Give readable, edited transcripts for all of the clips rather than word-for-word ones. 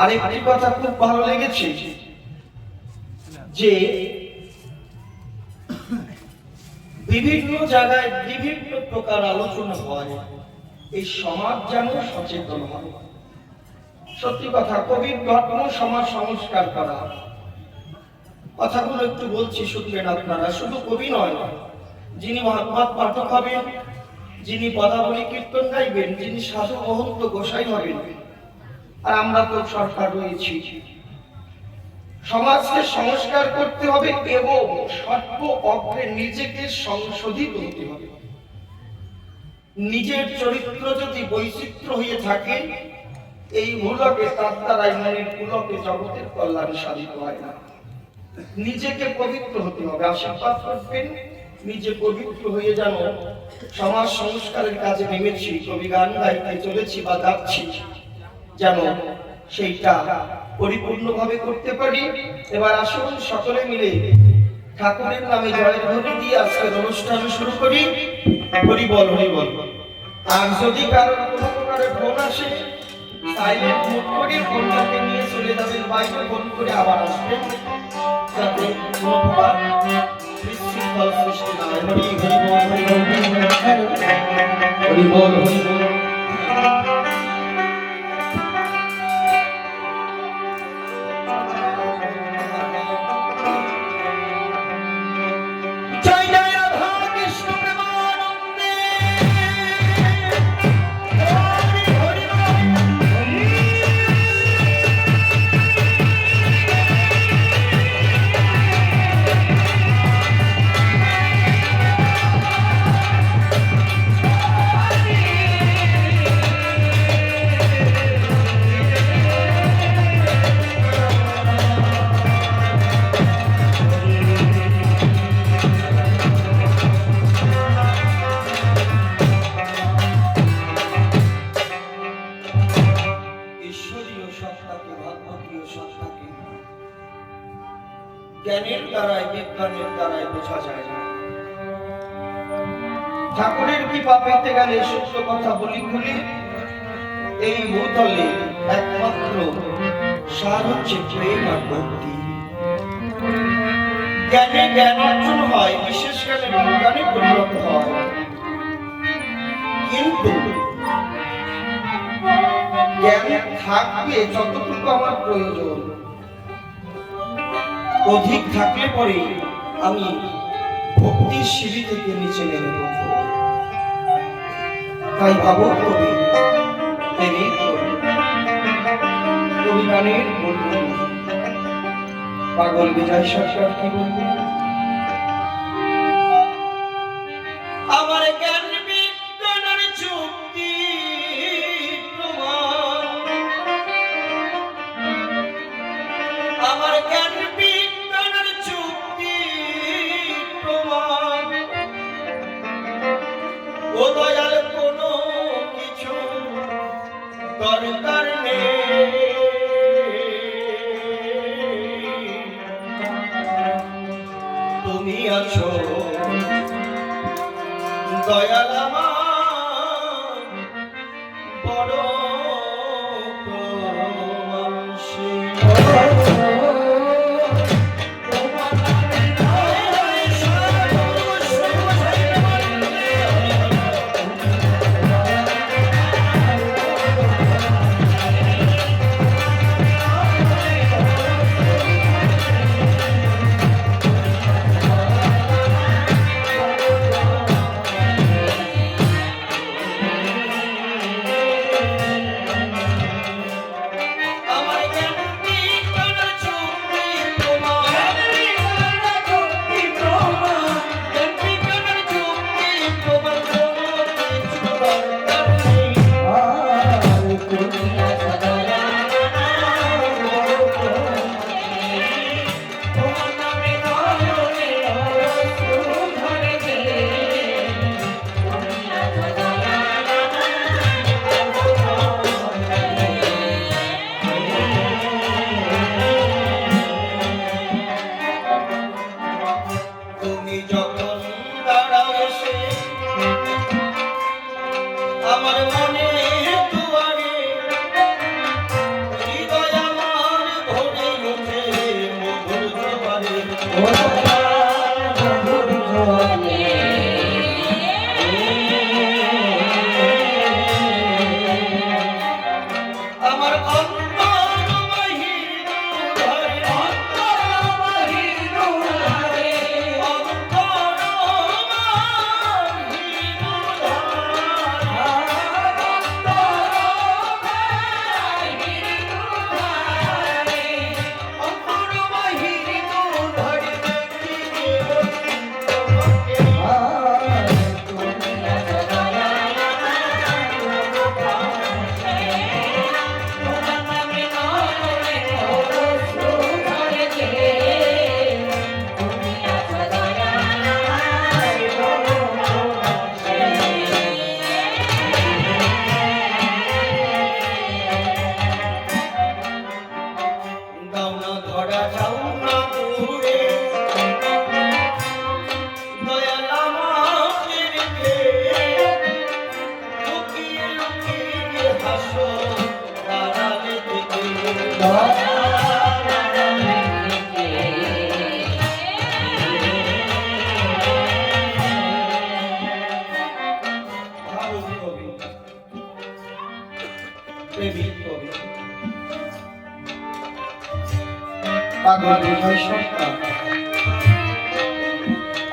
আরেকটি কথা খুব ভালো লেগেছে যে বিভিন্ন জায়গায় বিভিন্ন প্রকার আলোচনা হয়, এই সমাজ যেন সচেতন হয়। সত্যি কথা, কবির ধর্ম সমাজ সংস্কার করা, কথাগুলো একটু বলছি শুনবেন আপনারা। শুধু কবি নয়, যিনি ভাগবত পাঠক হবেন, যিনি পদাবলী কীর্তন গাইবেন, যিনি সাধু মহন্ত গোসাই হবেন, আর আমরা তো সরকার রয়েছি। সমাজকে সংস্কার করতে হবে এবং সর্ব অগ্রে নিজেকে সংশোধিত হতে হবে। নিজের চরিত্র যদি বৈচিত্র্য হয়ে থাকে, এই ভূলোকে তার দ্বারাই মনের পুলকে জগতের কল্যাণ সাধিত হয় না। নিজেকে পবিত্র হতে হবে। আশীর্বাদ করবেন নিজে পবিত্র হয়ে যেন সমাজ সংস্কারের কাজে নেমেছি, কবি গান গাইতে চলেছি বা যাচ্ছি, যেন সেইটা পরিপূর্ণভাবে করতে পারি। এবার আসুন সকলে মিলে ঠাকুরের নামে জয়ের ধ্বনি দিয়ে আজকের অনুষ্ঠান শুরু করি। হরি বল, হরি বল। আর যদি কারোর কোনো প্রকারের ফোন আসে, সাইলেন্ট মুড করে ফোনটাকে নিয়ে চলে যাবেন বাইরে, ফোন করে আবার আসবেন, যাতে কোনো প্রকার বিশৃঙ্খল সৃষ্টি না হয়। হরি হরি বল, হরি বল, হরি বল, হরি বল। জ্ঞানের দ্বারাই, বিজ্ঞানের দ্বারাই বোঝা যায় না। ঠাকুরের কৃপা পেতে গেলে সত্য কথা বলি খুলে, এই ভূতলে একমাত্র সার হচ্ছে প্রেম আর ভক্তি। জ্ঞানে জ্ঞান অর্জন হয়, বিশেষ জ্ঞানে বিজ্ঞানে পরিণত হয়, কিন্তু জ্ঞান থাকবে যতটুকু আমার প্রয়োজন, অধিক থাকলে পরে আমি ভক্তির সিঁড়ি থেকে নিচে নেমে পড়ব। তাই ভাবো কবি প্রেমিক কবি গানের বন্ধু পাগল বিজয় সরকার কি বলবে? আমার জ্ঞান বিজ্ঞানের চুক্তি প্রমাণ, আমার জ্ঞান ও দয়াল কোনো কিছু দরকার নেই, তুমি আছো দয়াল আমার বড় প্রমাণশীল।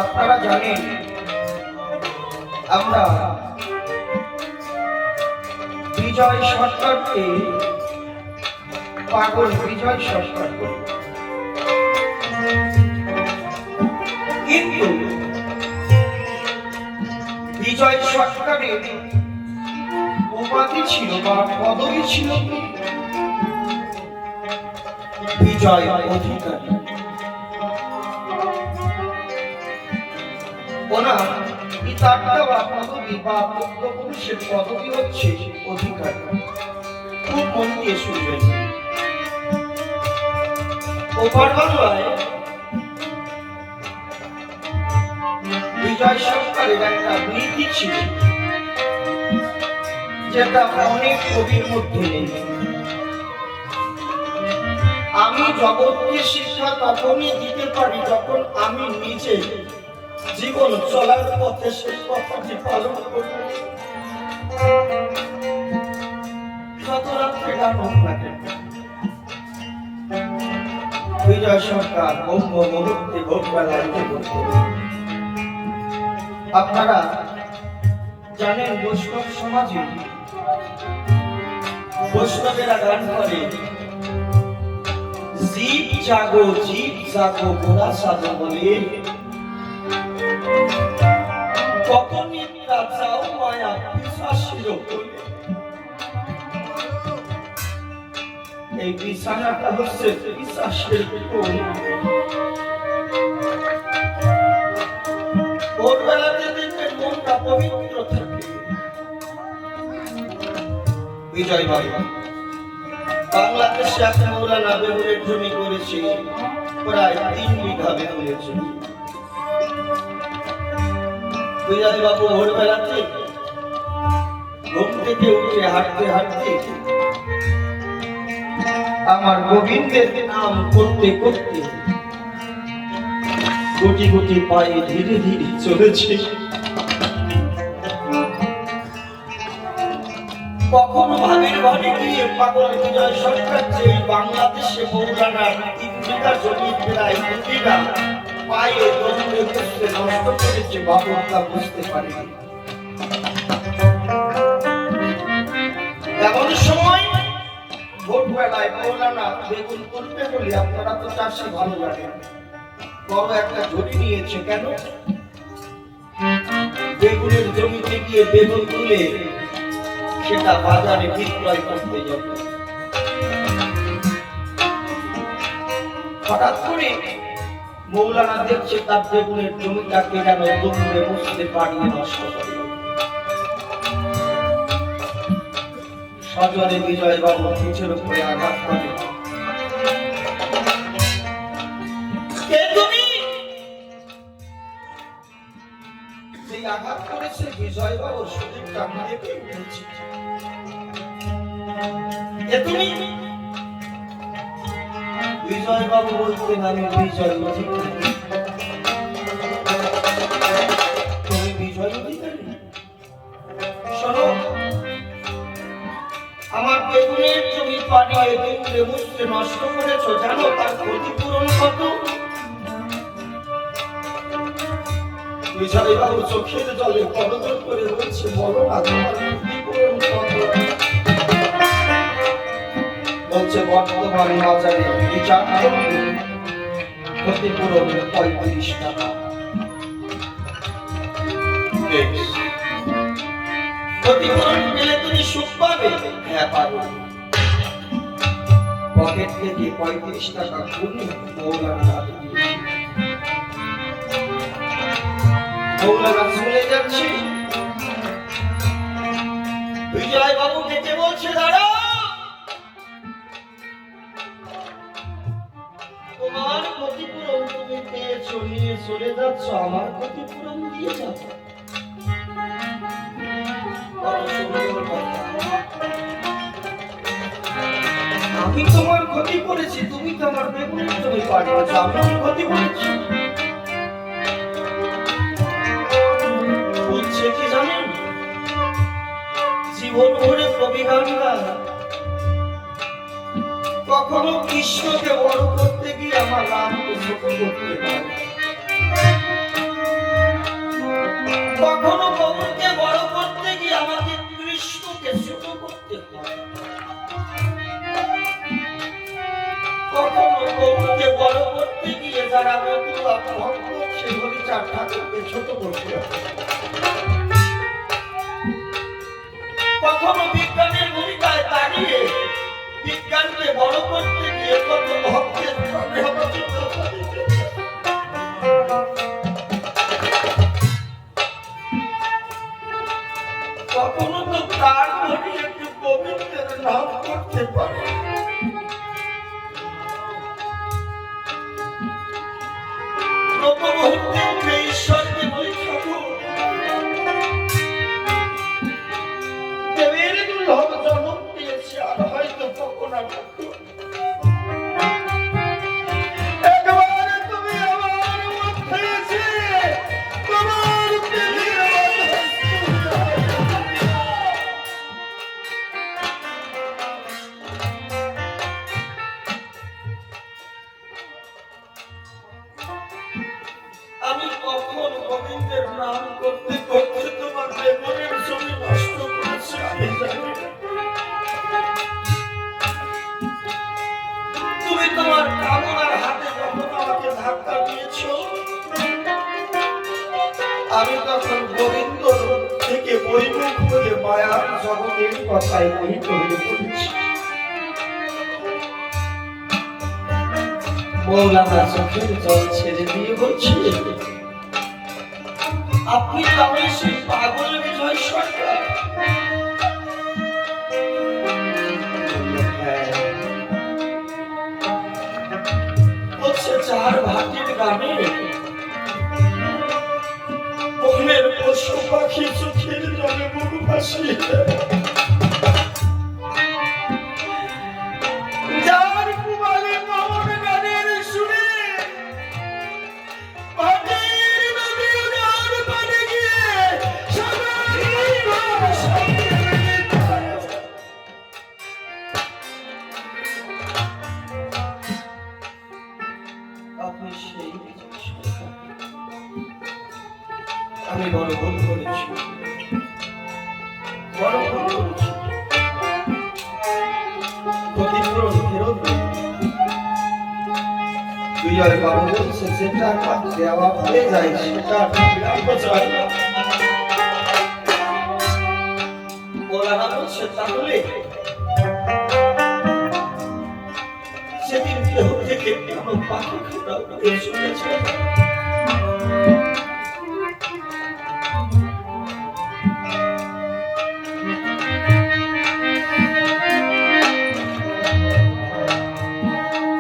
আপনারা জানেন আমরা বিজয় সরকারকে পাগল বিজয় সরকার করি, কিন্তু বিজয় সরকারের উপাধি ছিল বা পদবি ছিল বিজয় অধিকারী। ওনার পিতার দেওয়া পদবি বা পূর্বপুরুষের পদবি হচ্ছে অধিকারী। খুব মন দিয়ে শুনবেন। ওপার বাংলায় বিজয় সরকারের একটা নীতি ছিল, যেটা অনেক কবির মধ্যে নেই। আমি জগৎকে শিক্ষা তখনই দিতে পারি যখন আমি নিজে জীবন চলার পথে সেই কথাটি পালন করব। যত রাত্রে গান হোক না কেন, বিজয় সরকার ব্রহ্ম মুহূর্তে ভোরবেলায় করতে। আপনারা জানেন বৈষ্ণব সমাজে বৈষ্ণবেরা গান করে, জীব জাগো গোরা সাজো বলে, কখন নিদ্রা যাও মায়া পিশাচির কোলে। এই বিছানাটা হচ্ছে পিশাচের কোল। ভোরবেলাতে দেখবেন মনটা পবিত্র থাকে। বিজয় বাবা বাংলাদেশে এক মৌলানা বেগুনের জমি করেছে, প্রায় 3 বিঘা বেগুনের জমি। বিজয় বাবু ভোরবেলাতে ঘুম থেকে উঠে হাঁটতে হাঁটতে আমার গোবিন্দের নাম করতে করতে গুটি গুটি পায়ে ধীরে ধীরে চলেছে। কখনো ভাগের বাড়ি গিয়ে পাগল বিজয় সরকার যে বাংলাদেশে মৌলানার 3 বিঘা জমি প্রায় 2 বিঘা পায়ে দৌড়ে বসতে নষ্ট করেছে, বাবুটা বুঝতে পারেনি। এমন সময় ভোরবেলায় মৌলানা বেগুন করতে বলি, আপনারা তো চাষি ভালো জানেন, বড় একটা ঝুড়ি নিয়েছে। কেন? বেগুনের জমিতে গিয়ে বেগুন তুলে সেটা বাজারে বিক্রয় করতে যাবে। হঠাৎ করে মৌলানা দেখছে তার বেগুনের জমিটাকে যেন দুপুরে বসতে পারিয়ে নষ্ট করে। সজরে বিজয় বাবু পিঠের উপরে আঘাত করে। সেই আঘাত করেছে বিজয় বাবুর শরীরটা মেয়েকে উঠেছে। বিজয় বাবু বলতেন আমি বিজয় অধিকারী। বেগুনের জমি পানিয়ে দুমড়ে মুচড়ে নষ্ট করেছো, জানো তার ক্ষতিপূরণ কত? বিজয় বাবু চোখের জলে করজোড় করে বলছে, বলো না তোমার ক্ষতিপূরণ কত? বলছে বর্তমান বাজারে বিচার করলে ক্ষতিপূরণ 35 টাকা। ক্ষতিপূরণ পেলে তুমি সুখ পাবে? হ্যাঁ পাবে। পকেট থেকে 35 টাকা খুলে মৌলানা হাতে দিয়েছি। মৌলানা চলে যাচ্ছে, বিজয় বাবু ডেকে বলছে, দাঁড়াও, তোমার ক্ষতিপূরণ তুমি পেয়েছো, নিয়ে চলে যাচ্ছ, আমার ক্ষতিপূরণ দিয়ে যাচ্ছ। আমি তোমার ক্ষতি করেছি, তুমি তো আমার বেগুনের জমি পাঠিয়েছো, আমি ক্ষতি করেছি। বলছে কি জানেন, জীবন ভরে কবি গান গায়, কখনো কৃষ্ণকে বড় করতে গিয়ে আমার রামকে ছোট করতে পারে, কখনো গৌরকে বড় করতে গিয়ে আমাকে কৃষ্ণকে ছোট করতে পারে, কখনো গৌরকে বড় করতে গিয়ে যারা মতুয়া ভক্ত সে হরিচাঁদ ঠাকুরকে ছোট করতে হবে, কখনো বিজ্ঞানের ভূমিকায় দাঁড়িয়ে বিজ্ঞানকে বড় করতে গিয়ে কত ভক্তের কখনো তো তার মনে একটু গোবিন্দের নাম করতে পারে। ঈশ্বরকে বলি, ঠাকুর দেবের দুর্লভ জন্ম দিয়েছে, আর হয়তো কখন একবারে তুমি আমার মধ্যে এসে তোমার আমি কখন গোবিন্দের নাম করতে করতে তোমার বেগুনের জমি নষ্ট করেছি আমি জানি না। তুমি তোমার কামনার হাতে যখন আমাকে ধাক্কা দিয়েছ, আমি তখন গোবিন্দ থেকে বৈমুখ হয়ে মায়ার জগতের কথায় মোহিত হয়ে পড়েছি। মৌলানা চোখের জল ছেড়ে দিয়ে বলছে, আপনি তাহলে সেই পাগল বিজয় সরকার? বলছে, চার ভাটির গ্রামে বনের পশু পাখি চোখের জলে মুখ ভাসিয়ে যার কুমালে মন গানের শুনে আমি বড় ভুল করেছি, বড় ভুল করেছি। ক্ষতিপূরণ ফেরত বিজয় বাবু বলছে, যেটা দেওয়া হয়ে যায় সেটা চাই না। মৌলানা বলছে, তাহলে সেদিন কেহ থেকে কোনো পাখি খোঁড়া উড়ে শুনেছে।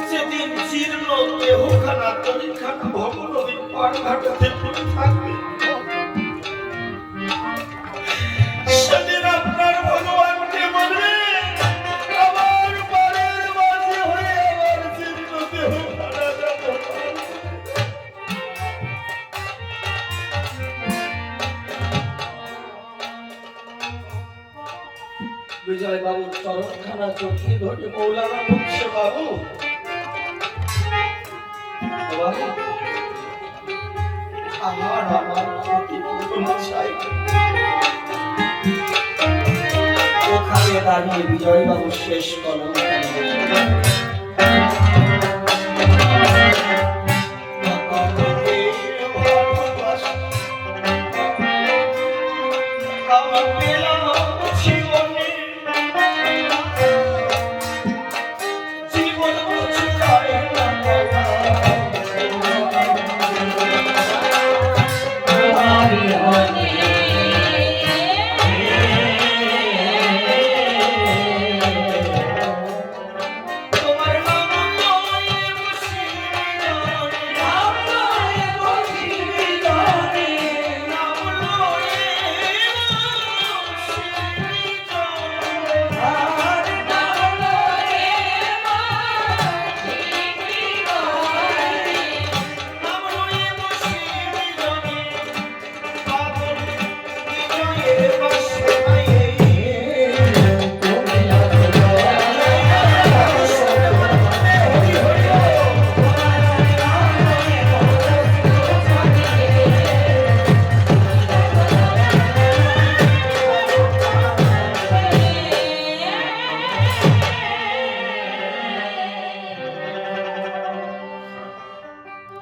সেদিন জীর্ণ দেহখানা তরিখানা ভগবতী পার ঘাটাতে পড়ে থাকবে, সেদিন আপনার ভগবানকে বলবে, আমার পারের মাঝে হয়ে আমার জীর্ণ দেহখানা যাব। বিজয় বাবুর চরণখানা দুখানা চোখে ধরে মৌলানা বলছে, বাবু বাবু, আমার ক্ষতিপূরণ চাই। ওখানে দাঁড়িয়ে বিজয়বাবু শেষ কলম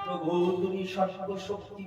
প্রভু, তুমি সর্বশক্তি